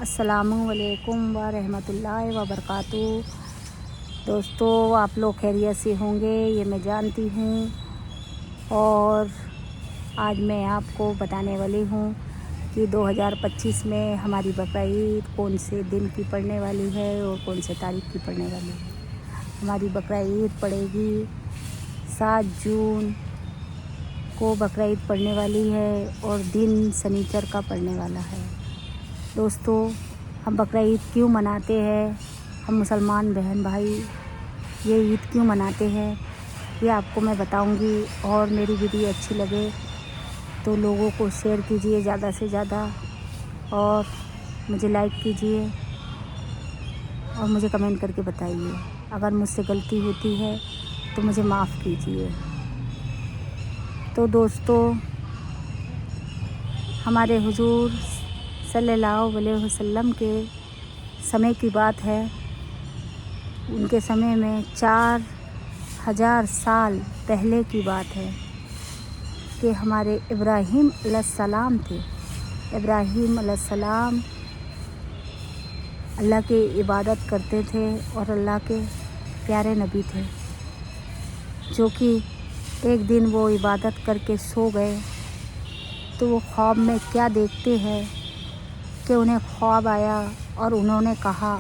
अस्सलामुअलैकुम व रहमतुल्लाहि व बरकातुहू। दोस्तों, आप लोग खैरियत से होंगे ये मैं जानती हूँ। और आज मैं आपको बताने वाली हूँ कि 2025 में हमारी बकरा ईद कौन से दिन की पड़ने वाली है और कौन से तारीख की पड़ने वाली है। हमारी बकरा ईद पड़ेगी 7 जून को बकरा ईद पड़ने वाली है और दिन शनिचर का पड़ने वाला है। दोस्तों, हम बकरा ईद क्यों मनाते हैं, हम मुसलमान बहन भाई ये ईद क्यों मनाते हैं, ये आपको मैं बताऊंगी। और मेरी वीडियो अच्छी लगे तो लोगों को शेयर कीजिए ज़्यादा से ज़्यादा, और मुझे लाइक कीजिए और मुझे कमेंट करके बताइए। अगर मुझसे गलती होती है तो मुझे माफ़ कीजिए। तो दोस्तों, हमारे हुजूर सल्लल्लाहु अलैहि वसल्लम के समय की बात है। उनके समय में 4000 साल पहले की बात है कि हमारे इब्राहीम अलैहिस्सलाम थे। इब्राहीम अलैहिस्सलाम अल्लाह की इबादत करते थे और अल्लाह के प्यारे नबी थे, जो कि एक दिन वो इबादत करके सो गए तो वो ख्वाब में क्या देखते हैं कि उन्हें ख्वाब आया और उन्होंने कहा,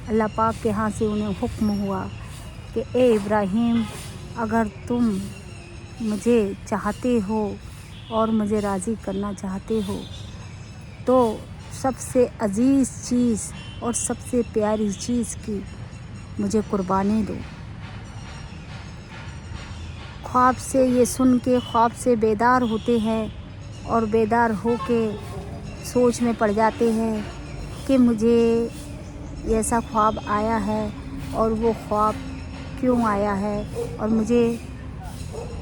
अल्लाह पाक के यहाँ से उन्हें हुक्म हुआ कि ए इब्राहीम, अगर तुम मुझे चाहते हो और मुझे राज़ी करना चाहते हो तो सबसे अजीज़ चीज़ और सबसे प्यारी चीज़ की मुझे कुर्बानी दो। ख्वाब से ये सुन के ख्वाब से बेदार होते हैं और बेदार हो के सोच में पड़ जाते हैं कि मुझे ऐसा ख्वाब आया है और वो ख्वाब क्यों आया है और मुझे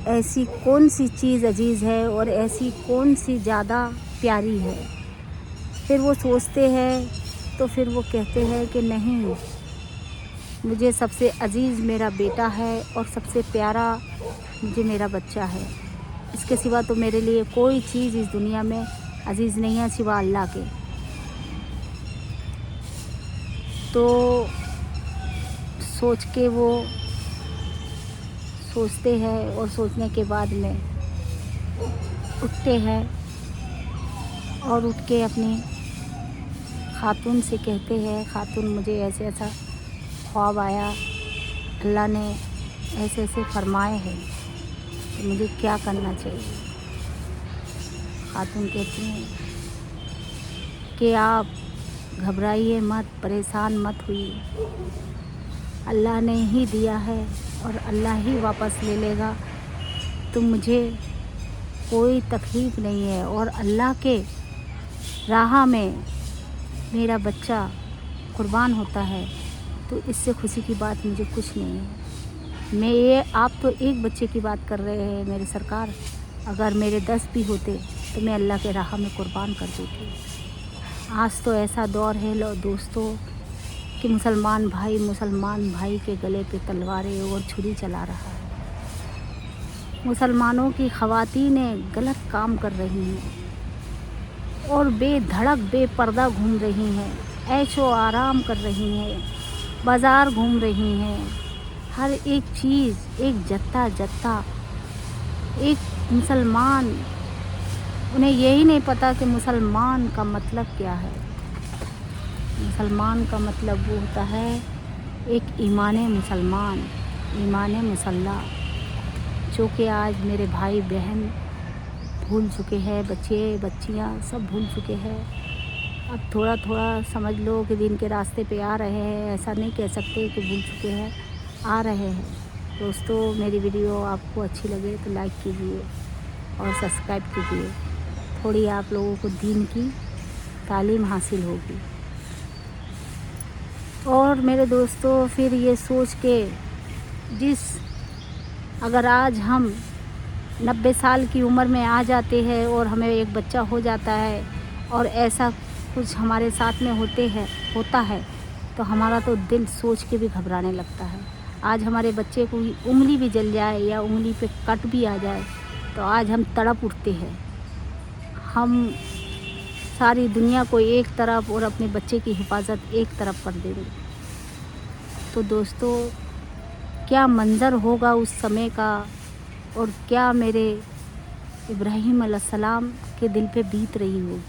ऐसी कौन सी चीज़ अजीज़ है और ऐसी कौन सी ज़्यादा प्यारी है। फिर वो सोचते हैं तो फिर वो कहते हैं कि नहीं, मुझे सबसे अजीज़ मेरा बेटा है और सबसे प्यारा मुझे मेरा बच्चा है। इसके सिवा तो मेरे लिए कोई चीज़ इस दुनिया में अजीज़ नहीं है सिवा अल्लाह के। तो सोच के वो सोचते हैं और सोचने के बाद में उठते हैं और उठ के अपनी खातून से कहते हैं, खातून मुझे ऐसे ऐसा ख्वाब आया, अल्लाह ने ऐसे ऐसे फरमाए हैं तो मुझे क्या करना चाहिए। खातून कहती हैं कि आप घबराइए मत, परेशान मत होइए, अल्लाह ने ही दिया है और अल्लाह ही वापस ले लेगा। तो मुझे कोई तकलीफ़ नहीं है और अल्लाह के राह में मेरा बच्चा कुर्बान होता है तो इससे खुशी की बात मुझे कुछ नहीं है। आप तो एक बच्चे की बात कर रहे हैं मेरे सरकार, अगर मेरे 10 भी होते तो मैं अल्लाह के राह में कुर्बान कर देती। आज तो ऐसा दौर है दोस्तों कि मुसलमान भाई के गले पे तलवारें और छुरी चला रहा है। मुसलमानों की ख़वातीनें गलत काम कर रही हैं और बेधड़क बेपर्दा घूम रही हैं, ऐशो आराम कर रही हैं, बाज़ार घूम रही हैं। हर एक चीज़, एक जत्ता एक मुसलमान, उन्हें यही नहीं पता कि मुसलमान का मतलब क्या है। मुसलमान का मतलब वो होता है एक ईमान मुसलमान, ईमान मुसल्ला, जो कि आज मेरे भाई बहन भूल चुके हैं, बच्चे बच्चियां सब भूल चुके हैं। अब थोड़ा थोड़ा समझ लो कि दिन के रास्ते पे आ रहे हैं, ऐसा नहीं कह सकते कि भूल चुके हैं, आ रहे हैं। दोस्तों, मेरी वीडियो आपको अच्छी लगे तो लाइक कीजिए और सब्सक्राइब कीजिए। थोड़ी आप लोगों को दीन की तालीम हासिल होगी। और मेरे दोस्तों, फिर ये सोच के अगर आज हम 90 साल की उम्र में आ जाते हैं और हमें एक बच्चा हो जाता है और ऐसा कुछ हमारे साथ में होता है तो हमारा तो दिल सोच के भी घबराने लगता है। आज हमारे बच्चे को उंगली भी जल जाए या उंगली पे कट भी आ जाए तो आज हम तड़प उठते हैं। हम सारी दुनिया को एक तरफ और अपने बच्चे की हिफाजत एक तरफ कर देंगे। तो दोस्तों, क्या मंज़र होगा उस समय का, और क्या मेरे इब्राहिम अलैहिस्सलाम के दिल पे बीत रही होगी।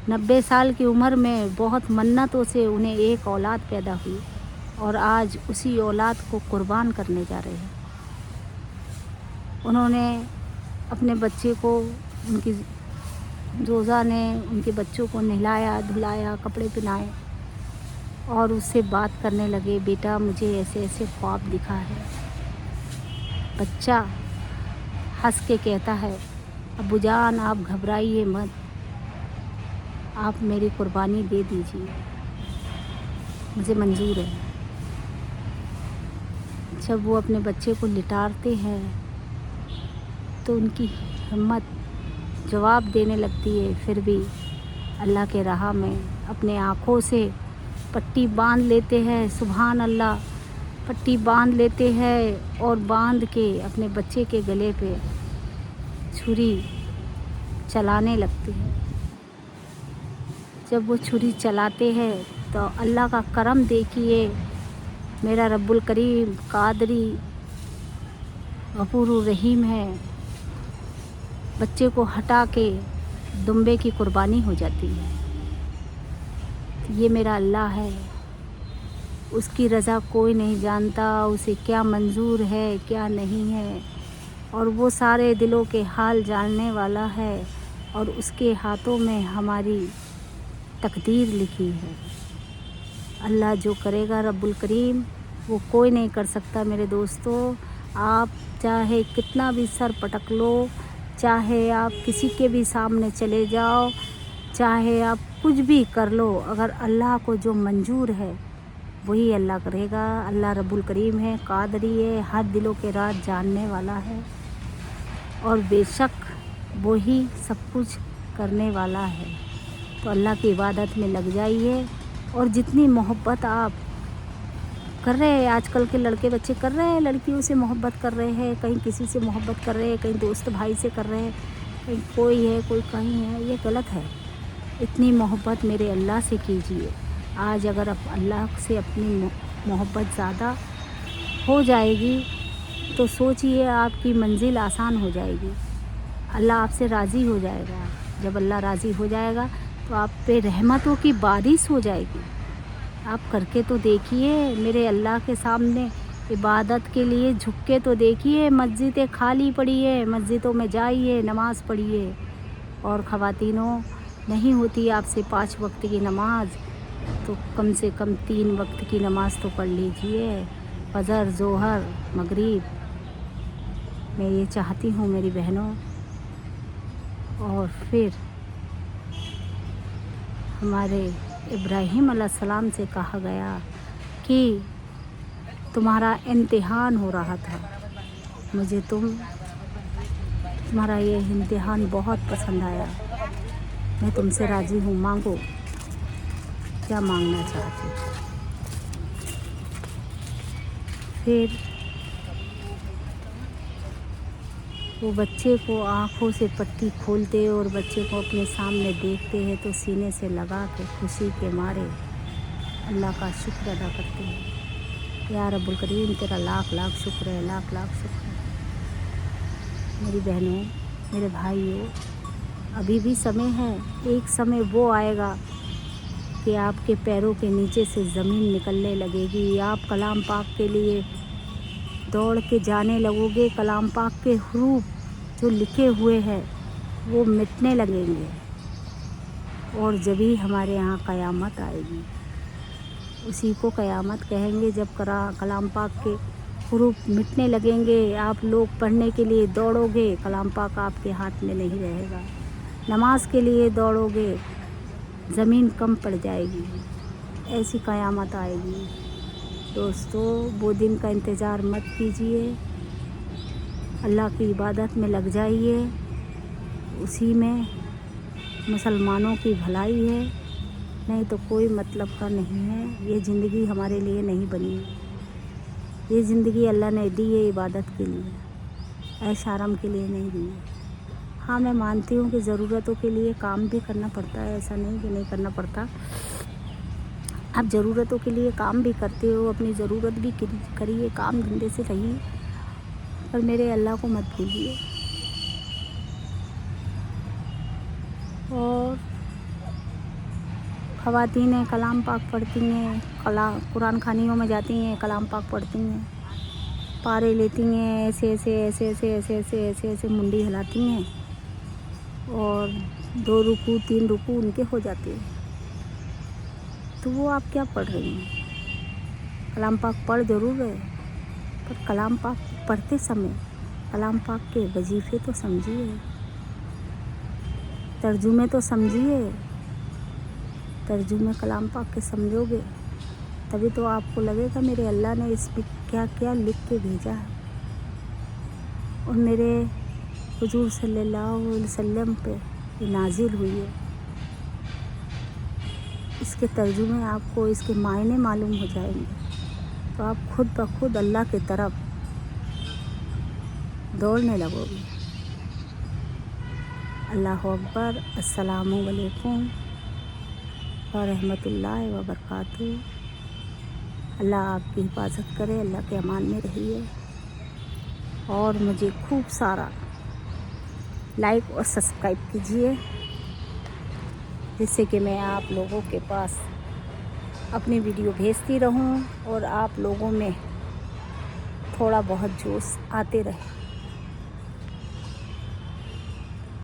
90 साल की उम्र में बहुत मन्नतों से उन्हें एक औलाद पैदा हुई, और आज उसी औलाद को कुर्बान करने जा रहे हैं। उन्होंने अपने बच्चे को, उनकी जोज़ा ने उनके बच्चों को नहलाया धुलाया, कपड़े पहनाए, और उससे बात करने लगे, बेटा मुझे ऐसे ऐसे ख्वाब दिखा है। बच्चा हंस के कहता है, अब्बू जान आप घबराइए मत, आप मेरी कुर्बानी दे दीजिए, मुझे मंजूर है। जब वो अपने बच्चे को लिटाते हैं तो उनकी हिम्मत जवाब देने लगती है, फिर भी अल्लाह के राह में अपने आँखों से पट्टी बांध लेते हैं। सुभान अल्लाह, पट्टी बांध लेते हैं और बांध के अपने बच्चे के गले पे छुरी चलाने लगते हैं। जब वो छुरी चलाते हैं तो अल्लाह का करम देखिए, मेरा रब्बुल करीम कादरी गफूर रहीम है। बच्चे को हटा के दुम्बे की कुर्बानी हो जाती है। ये मेरा अल्लाह है, उसकी रज़ा कोई नहीं जानता, उसे क्या मंजूर है क्या नहीं है, और वो सारे दिलों के हाल जानने वाला है, और उसके हाथों में हमारी तकदीर लिखी है। अल्लाह जो करेगा रब्बुल करीम, वो कोई नहीं कर सकता। मेरे दोस्तों, आप चाहे कितना भी सर पटक लो, चाहे आप किसी के भी सामने चले जाओ, चाहे आप कुछ भी कर लो, अगर अल्लाह को जो मंजूर है वही अल्लाह करेगा। अल्लाह रब्बुल करीम है, कादरी है, हर दिलों के राज जानने वाला है, और बेशक वही सब कुछ करने वाला है। तो अल्लाह की इबादत में लग जाइए, और जितनी मोहब्बत आप कर रहे हैं, आजकल के लड़के बच्चे कर रहे हैं, लड़कियों से मोहब्बत कर रहे हैं, कहीं किसी से मोहब्बत कर रहे हैं, कहीं दोस्त भाई से कर रहे हैं, कहीं कोई है कोई कहीं है, ये गलत है। इतनी मोहब्बत मेरे अल्लाह से कीजिए। आज अगर आप अल्लाह से अपनी मोहब्बत ज़्यादा हो जाएगी तो सोचिए आपकी मंजिल आसान हो जाएगी। अल्लाह आपसे राज़ी हो जाएगा। जब अल्लाह राज़ी हो जाएगा तो आप पे रहमतों की बारिश हो जाएगी। आप करके तो देखिए, मेरे अल्लाह के सामने इबादत के लिए झुक के तो देखिए। मस्जिदें खाली पड़ी है, मस्जिदों में जाइए, नमाज़ पढ़िए। और ख़वातीनों, नहीं होती आपसे 5 वक्त की नमाज तो कम से कम 3 वक्त की नमाज़ तो पढ़ लीजिए, फजर ज़ोहर मगरिब। मैं ये चाहती हूँ मेरी बहनों। और फिर हमारे इब्राहिम अलैहिस्सलाम से कहा गया कि तुम्हारा इम्तिहान हो रहा था, मुझे तुम्हारा ये इम्तिहान बहुत पसंद आया, मैं तुमसे राज़ी हूँ, मांगो क्या मांगना चाहती हो। फिर वो बच्चे को आँखों से पट्टी खोलते और बच्चे को अपने सामने देखते हैं तो सीने से लगा के खुशी के मारे अल्लाह का शुक्र अदा करते हैं। या रब्बुल करीम, तेरा लाख लाख शुक्र है, लाख लाख शुक्र है। मेरी बहनों, मेरे भाइयों, अभी भी समय है। एक समय वो आएगा कि आपके पैरों के नीचे से ज़मीन निकलने लगेगी। आप कलाम पाक के लिए दौड़ के जाने लगोगे। कलाम पाक के हरूफ जो लिखे हुए हैं वो मिटने लगेंगे, और जब ही हमारे यहाँ क़यामत आएगी। उसी को क़यामत कहेंगे जब कलाम पाक के हरूफ मिटने लगेंगे। आप लोग पढ़ने के लिए दौड़ोगे, कलाम पाक आपके हाथ में नहीं रहेगा। नमाज के लिए दौड़ोगे, ज़मीन कम पड़ जाएगी। ऐसी क़यामत आएगी। दोस्तों, वो दिन का इंतज़ार मत कीजिए, अल्लाह की इबादत में लग जाइए। उसी में मुसलमानों की भलाई है, नहीं तो कोई मतलब का नहीं है। ये ज़िंदगी हमारे लिए नहीं बनी, ये ज़िंदगी अल्लाह ने दी है इबादत के लिए, ऐश आराम के लिए नहीं दी है। हाँ, मैं मानती हूँ कि ज़रूरतों के लिए काम भी करना पड़ता है, ऐसा नहीं कि नहीं करना पड़ता। आप ज़रूरतों के लिए काम भी करते हो, अपनी ज़रूरत भी करिए, काम धंधे से रहिए, पर मेरे अल्लाह को मत भूलिए। और ख़वातीनें कलाम पाक पढ़ती हैं, कुरान खानियों में जाती हैं, कलाम पाक पढ़ती हैं, पारे लेती हैं, ऐसे मुंडी हिलाती हैं और 2 रुकू 3 रुकू उनके हो जाते हैं। तो वो आप क्या पढ़ रही हैं? कलाम पाक पढ़ ज़रूर रहे, पर कलाम पाक पढ़ते समय कलाम पाक के वजीफ़े तो समझिए, तर्जुमे तो समझिए। तर्जुमे कलाम पाक के समझोगे तभी तो आपको लगेगा मेरे अल्लाह ने इसमें क्या क्या लिख के भेजा है और मेरे हुजूर सल्लल्लाहु अलैहि वसल्लम पे ये नाजिल हुई है। इसके तर्जुमे आपको, इसके मायने मालूम हो जाएंगे, तो आप खुद ब खुद अल्लाह की तरफ दौड़ने लगोगे। अल्लाह अकबर। अस्सलामु अलैकुम व रहमतुल्लाहि व बरकातहू। अल्लाह आपकी हिफाजत करे, अल्लाह के अमान में रहिए और मुझे खूब सारा लाइक और सब्सक्राइब कीजिए, जिससे कि मैं आप लोगों के पास अपनी वीडियो भेजती रहूं और आप लोगों में थोड़ा बहुत जोश आते रहे।